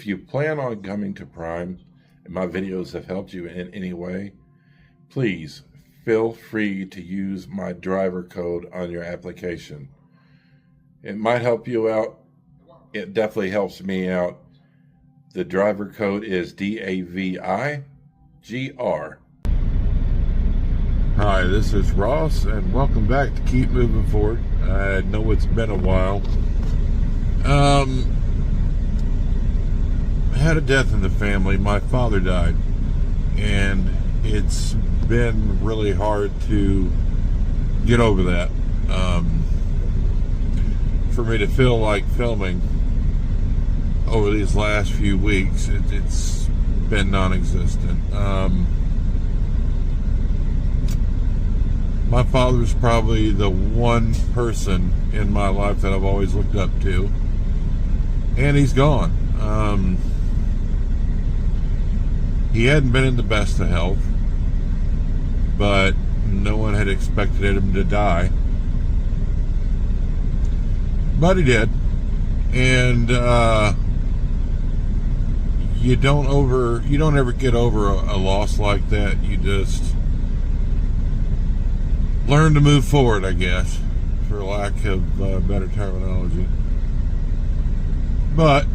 If you plan on coming to Prime and my videos have helped you in any way, please feel free to use my driver code on your application. It might help you out. It definitely helps me out. The driver code is DAVIGR. Hi, this is Ross, and welcome back to Keep Moving Forward. I know it's been a while. I had a death in the family. My father died, and it's been really hard to get over that. For me to feel like filming over these last few weeks, it's been non-existent. My father's probably the one person in my life that I've always looked up to, and he's gone. He hadn't been in the best of health, but no one had expected him to die. But he did. And you don't ever get over a loss like that. You just learn to move forward, I guess, for lack of better terminology. But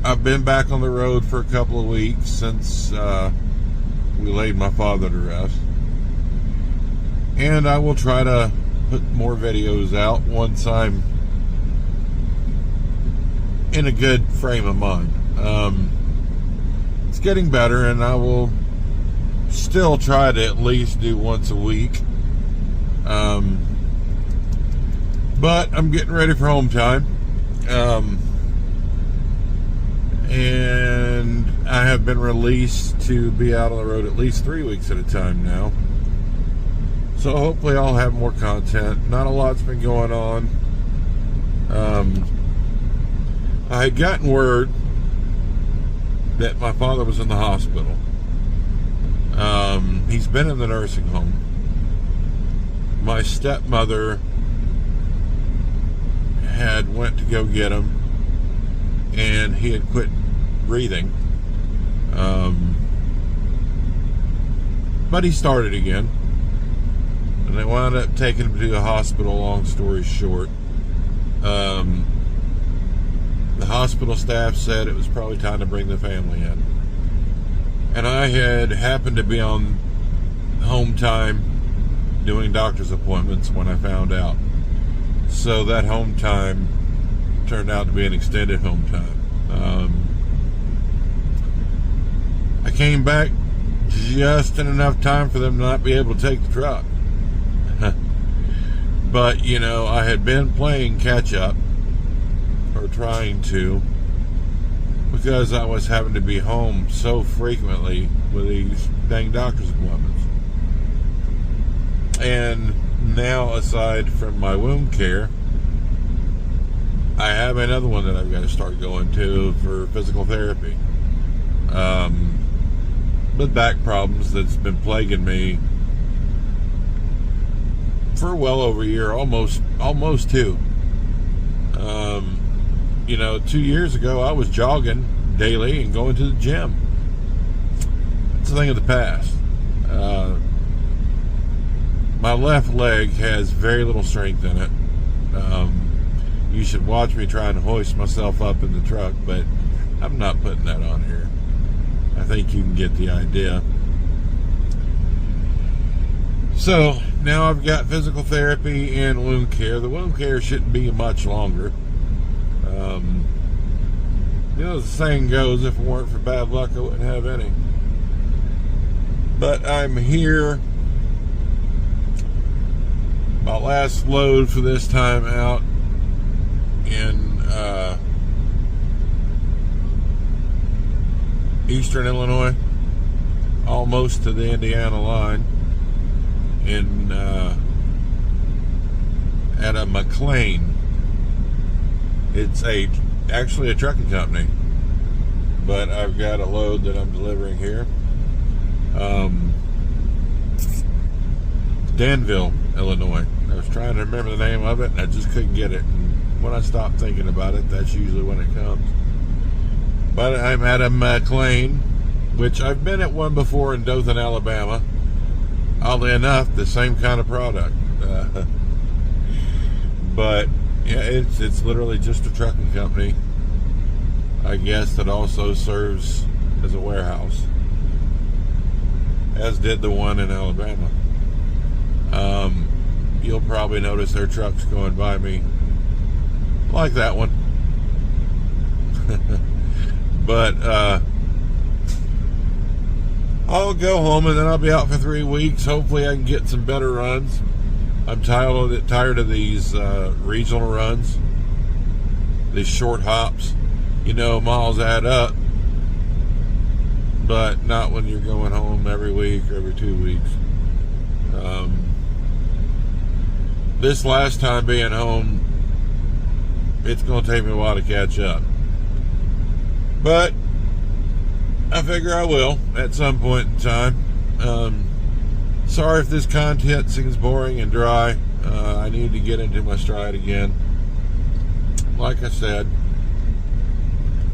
I've been back on the road for a couple of weeks since we laid my father to rest. And I will try to put more videos out once I'm in a good frame of mind. It's getting better, and I will still try to at least do once a week. But I'm getting ready for home time. And I have been released to be out on the road at least 3 weeks at a time now. So hopefully I'll have more content. Not a lot's been going on. I had gotten word that my father was in the hospital. He's been in the nursing home. My stepmother had went to go get him, and he had quit breathing. But he started again, and they wound up taking him to the hospital. Long story short, the hospital staff said it was probably time to bring the family in, and I had happened to be on home time doing doctor's appointments when I found out. So that home time turned out to be an extended home time. I came back just in enough time for them to not be able to take the truck. But, you know, I had been playing catch up, or trying to, because I was having to be home so frequently with these dang doctor's appointments. And now, aside from my wound care, I have another one that I've got to start going to for physical therapy. With back problems that's been plaguing me for well over a year, almost two. You know, 2 years ago I was jogging daily and going to the gym. It's a thing of the past. My left leg has very little strength in it. You should watch me trying to hoist myself up in the truck, but I'm not putting that on here. I think you can get the idea. So now I've got physical therapy and wound care. The wound care shouldn't be much longer. You know, the saying goes, if it weren't for bad luck, I wouldn't have any. But I'm here. My last load for this time out in eastern Illinois, almost to the Indiana line, in at a McLean. It's actually a trucking company, but I've got a load that I'm delivering here. Danville, Illinois. I was trying to remember the name of it, and I just couldn't get it. And when I stop thinking about it, that's usually when it comes. But I'm at a McLean, which I've been at one before in Dothan, Alabama. Oddly enough, the same kind of product. But yeah, it's literally just a trucking company, I guess, that also serves as a warehouse, as did the one in Alabama. You'll probably notice their trucks going by me, like that one. But I'll go home and then I'll be out for 3 weeks. Hopefully I can get some better runs. I'm tired of these regional runs, these short hops. You know, miles add up, but not when you're going home every week or every 2 weeks. This last time being home, it's going to take me a while to catch up. But I figure I will at some point in time. Sorry if this content seems boring and dry. I need to get into my stride again. Like I said,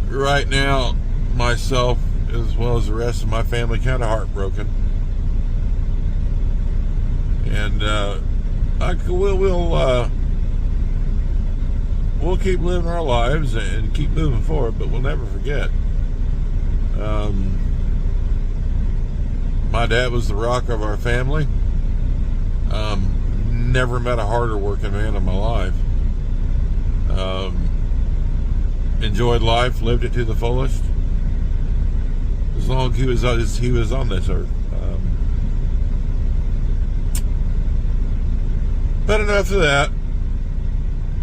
right now, myself as well as the rest of my family kind of heartbroken. And we'll keep living our lives and keep moving forward, but we'll never forget. My dad was the rock of our family. Never met a harder working man in my life. Enjoyed life, lived it to the fullest, as long as he was on this earth. But enough of that.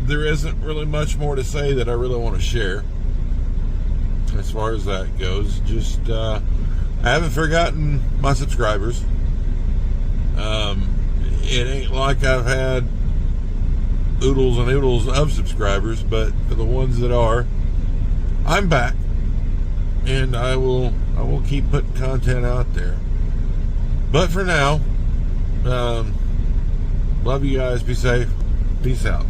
There isn't really much more to say that I really want to share as far as that goes. Just I haven't forgotten my subscribers. It ain't like I've had oodles and oodles of subscribers, but for the ones that are, I'm back, and I will keep putting content out there. But for now, love you guys. Be safe. Peace out.